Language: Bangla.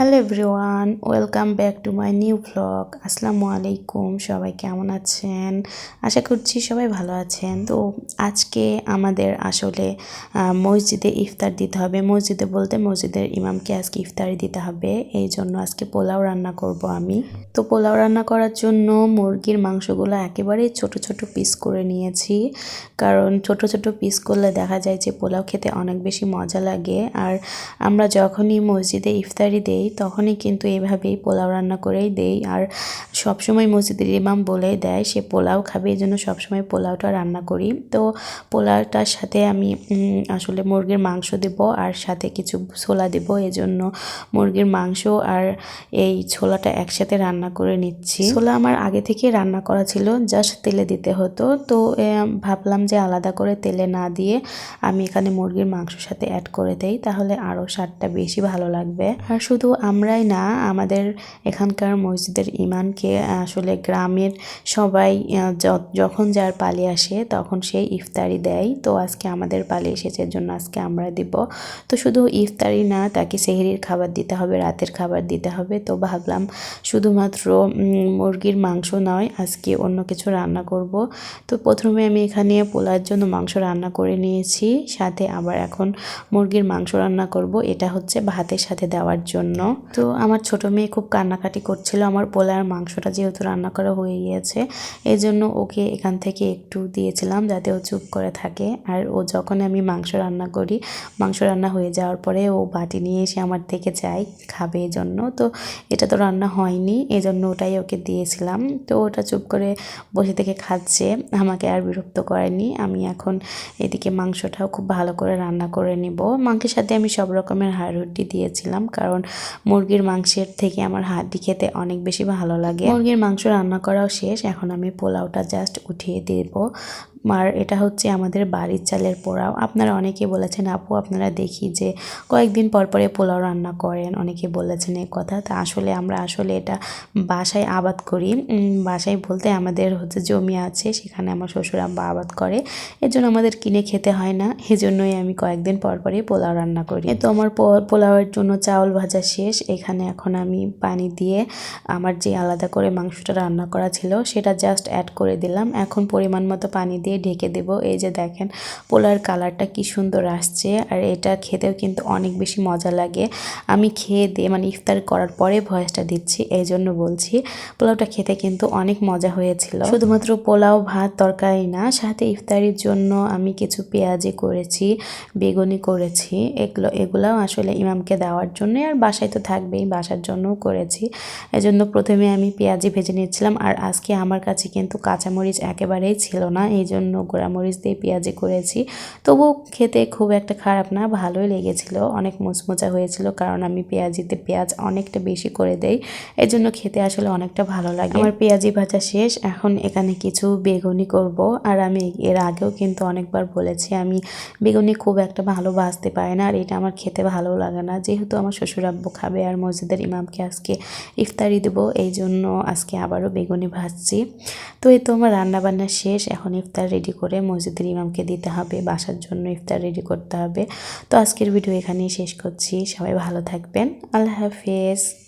Hello everyone, welcome back to my new vlog. আসসালামু আলাইকুম, সবাই কেমন আছেন? আশা করছি সবাই ভালো আছেন। তো আজকে আমাদের আসলে মসজিদে ইফতার দিতে হবে। মসজিদে বলতে মসজিদের ইমামকে আজকে ইফতারি দিতে হবে, এই জন্য আজকে পোলাও রান্না করব আমি। তো পোলাও রান্না করার জন্য মুরগির মাংসগুলো একেবারে ছোট ছোট পিস করে নিয়েছি, কারণ ছোট ছোট পিস করলে দেখা যায় যে পোলাও খেতে অনেক বেশি মজা লাগে। আর আমরা যখনই মসজিদে ইফতারি দেই তখনই কিন্তু এইভাবেই পোলাও রান্না করেই দেই। আর সবসময় মসজিদের ইমাম বলেই দেয় সে পোলাও খাবে, এই জন্য সবসময় পোলাওটা রান্না করি। তো পোলাওটার সাথে আমি আসলে মুরগির মাংস দেব আর সাথে কিছু ছোলা দেব, এই জন্য মুরগির মাংস আর এই ছোলাটা একসাথে রান্না করে নিচ্ছি। ছোলা আমার আগে থেকে রান্না করা ছিল, জাস্ট তেলে দিতে হতো। তো ভাবলাম যে আলাদা করে তেলে না দিয়ে আমি এখানে মুরগির মাংসের সাথে অ্যাড করে দেই, তাহলে আরও স্বাদটা বেশি ভালো লাগবে। আর শুধু আমরাই না, আমাদের এখানকার মসজিদের ইমামকে আসলে গ্রামের সবাই যখন যার পালি আসে তখন সেই ইফতারি দেয়। তো আজকে আমাদের পালি এসেছে, জন্য আজকে আমরা দিব। তো শুধু ইফতারি না, তাকে সেহরির খাবার দিতে হবে, রাতের খাবার দিতে হবে। তো ভাবলাম শুধুমাত্র মুরগির মাংস নয়, আজকে অন্য কিছু রান্না করব। তো প্রথমে আমি এখানে পোলার জন্য মাংস রান্না করে নিয়েছি, সাথে আবার এখন মুরগির মাংস রান্না করব, এটা হচ্ছে ভাতের সাথে দেওয়ার জন্য। তো আমার ছোট মেয়ে খুব কান্নাকাটি করছিল আমার পোলার মাংসটা যেহেতু রান্না করা হয়ে গিয়েছে, এই জন্য ওকে এখান থেকে একটু দিয়েছিলাম যাতে ও চুপ করে থাকে। আর ও যখন আমি মাংস রান্না করি, মাংস রান্না হয়ে যাওয়ার পরে ও বাটি নিয়ে এসে আমার থেকে চাই খাবে, এই জন্য। তো এটা তো রান্না হয়নি, এই জন্য ওটাই ওকে দিয়েছিলাম। তো ওটা চুপ করে বসে থেকে খাচ্ছে, আমাকে আর বিরক্ত করেনি। আমি এখন এদিকে মাংসটাও খুব ভালো করে রান্না করে নিব। মাংসের সাথে আমি সব রকমের হাড্ডি দিয়েছিলাম, কারণ মুরগির মাংসের থেকে আমার হাড্ডি খেতে অনেক বেশি ভালো লাগে। মুরগির মাংস রান্না করাও শেষ, এখন আমি পোলাওটা জাস্ট উঠিয়ে দেব। আর এটা হচ্ছে আমাদের বাড়ির চালের পোলাও। আপনারা অনেকে বলেছেন আপু আপনারা দেখি যে কয়েকদিন পর পরে পোলাও রান্না করেন, অনেকে বলেছেন এই কথা। তা আসলে আমরা এটা বাসায় আবাদ করি। বাসায় বলতে আমাদের হচ্ছে জমি আছে, সেখানে আমার শ্বশুর আব্বা আবাদ করে, এর জন্য আমাদের কিনে খেতে হয় না। এজন্যই আমি কয়েকদিন পর পরই পোলাও রান্না করি। তো আমার পোলাওয়ের জন্য চাউল ভাজা শেষ। এখানে এখন আমি পানি দিয়ে আমার যে আলাদা করে মাংসটা রান্না করা ছিল সেটা জাস্ট অ্যাড করে দিলাম। এখন পরিমাণ মতো পানি দিয়ে ঢেকে দেব। এই যে দেখেন পোলাওয়ের কালারটা কি সুন্দর আসছে, আর এটা খেতেও কিন্তু অনেক বেশি মজা লাগে। আমি খেয়ে দিয়ে মানে ইফতার করার পরে ভয়েসটা দিচ্ছি, এই জন্য বলছি। পোলাওটা খেতে কিন্তু অনেক মজা হয়েছিল। শুধুমাত্র পোলাও ভাত তরকারি না, সাথে ইফতারির জন্য আমি কিছু পেঁয়াজি করেছি, বেগুনি করেছি, এগুলাও আসলে ইমামকে দেওয়ার জন্য, আর বাসায় তো থাকবেই, বাসার জন্যও করেছি। এজন্য প্রথমে আমি পেঁয়াজি ভেজে নিচ্ছিলাম। আর আজকে আমার কাছে কিন্তু কাঁচামরিচ একেবারেই ছিল না, এই জন্য গোড়ামরিচ দিয়ে পেঁয়াজি করেছি। তবুও খেতে খুব একটা খারাপ না, ভালোই লেগেছিল, অনেক মুচমুচা হয়েছিল, কারণ আমি পেঁয়াজিতে পেঁয়াজ অনেকটা বেশি করে দেই, এই জন্য খেতে আসলে অনেকটা ভালো লাগে। আমার পেঁয়াজি ভাজা শেষ, এখন এখানে কিছু বেগুনি করব। আর আমি এর আগেও কিন্তু অনেকবার বলেছি আমি বেগুনি খুব একটা ভালো ভাজতে পারি না, আর এটা আমার খেতে ভালো লাগে না। যেহেতু আমার শ্বশুর আব্বু খাবে আর মসজিদের ইমামকে আজকে ইফতারি দেবো, এই জন্য আজকে আবারও বেগুনি ভাজছি। তো এই তো আমার রান্নাবান্না শেষ, এখন ইফতার রেডি করে মসজিদের ইমামকে দিতে হবে, বাসার জন্য ইফতার রেডি করতে হবে। তো আজকের ভিডিও এখানেই শেষ করছি, সবাই ভালো থাকবেন, আল্লাহ হাফেজ।